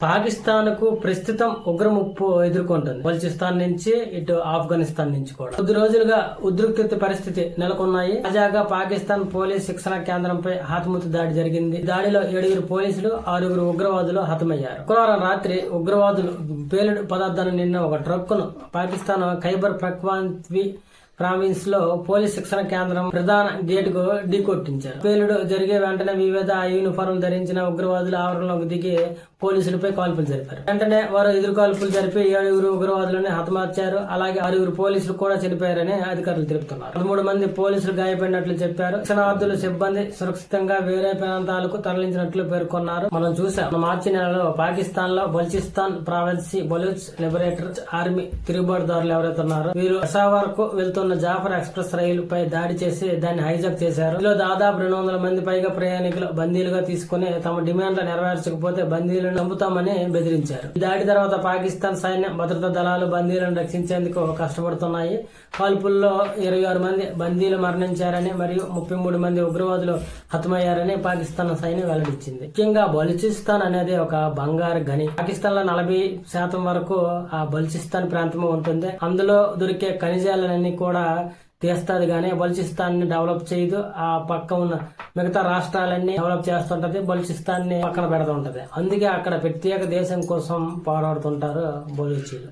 పాకిస్తాన్ కు ప్రస్తుతం ఉగ్ర ముప్పు ఎదుర్కొంటుంది. బలూచిస్తాన్ నుంచి ఇటు ఆఫ్ఘనిస్తాన్ నుంచి కూడా కొద్ది రోజులుగా ఉద్రిక్త పరిస్థితి నెలకొన్నాయి. తాజాగా పాకిస్తాన్ పోలీస్ శిక్షణ కేంద్రంపై హతుమతు దాడి జరిగింది. దాడిలో 7 పోలీసులు 6 ఉగ్రవాదులు హతమయ్యారు. శుక్రవారం రాత్రి ఉగ్రవాదులు పేలుడు పదార్థాలు నిన్న ఒక ట్రక్కును పాకిస్తాన్ ఖైబర్ పఖ్తూన్ఖ్వా ప్రావిన్స్ లో పోలీస్ శిక్షణ కేంద్రం ప్రధాన గేట్ కు ఢీకొట్టించారు. పేలుడు జరిగే వెంటనే వివిధ యూనిఫారం ధరించిన ఉగ్రవాదులు ఆవరణలోకి దిగి పోలీసులపై కాల్పులు జరిపారు. వెంటనే వారు ఎదురు కాల్పులు జరిపి 7 ఉగ్రవాదులను హతమార్చారు. అలాగే 6 పోలీసులు కూడా చనిపోయారని అధికారులు తెలుపుతున్నారు. 13 మంది పోలీసులు గాయపడినట్లు చెప్పారు. శిక్షణార్థులు సిబ్బంది సురక్షితంగా వేరే ప్రాంతాలకు తరలించినట్లు పేర్కొన్నారు. మనం చూసాం, మార్చి నెలలో పాకిస్తాన్ లో Balochistan province Baloch liberator army తిరుగుబాటుదారులు ఎవరైతే ఉన్నారో వీరు పెషావర్ కు వెళ్తున్న జాఫర్ ఎక్స్ప్రెస్ రైలు పై దాడి చేసి దాన్ని హైజాక్ చేశారు. ఇందులో దాదాపు 200 మంది పైగా ప్రయాణికులు బందీలుగా తీసుకుని తమ డిమాండ్లు నెరవేర్చకపోతే బందీలను చంపుతామని బెదిరించారు. ఈ దాడి తర్వాత పాకిస్తాన్ సైన్యం భద్రతా దళాలు బందీలను రక్షించేందుకు కష్టపడుతున్నాయి. కాల్పుల్లో 26 మంది బందీలు మరణించారని మరియు 33 మంది ఉగ్రవాదులు హతమయ్యారని పాకిస్తాన్ సైన్యం వెల్లడించింది. ముఖ్యంగా బలూచిస్తాన్ అనేది ఒక బంగారు గని. పాకిస్తాన్ లో 40% వరకు ఆ బలూచిస్తాన్ ప్రాంతం ఉంటుంది. అందులో దొరికే ఖనిజాలన్నీ కూడా తీస్తాది గానీ బలూచిస్తాన్ ని డెవలప్ చేయదు. ఆ పక్క ఉన్న మిగతా రాష్ట్రాలన్నీ డెవలప్ చేస్తుంటది, బలూచిస్తాన్ ని పక్కన పెడుతుంటది. అందుకే అక్కడ ప్రత్యేక దేశం కోసం పోరాడుతుంటారు బలూచీలు.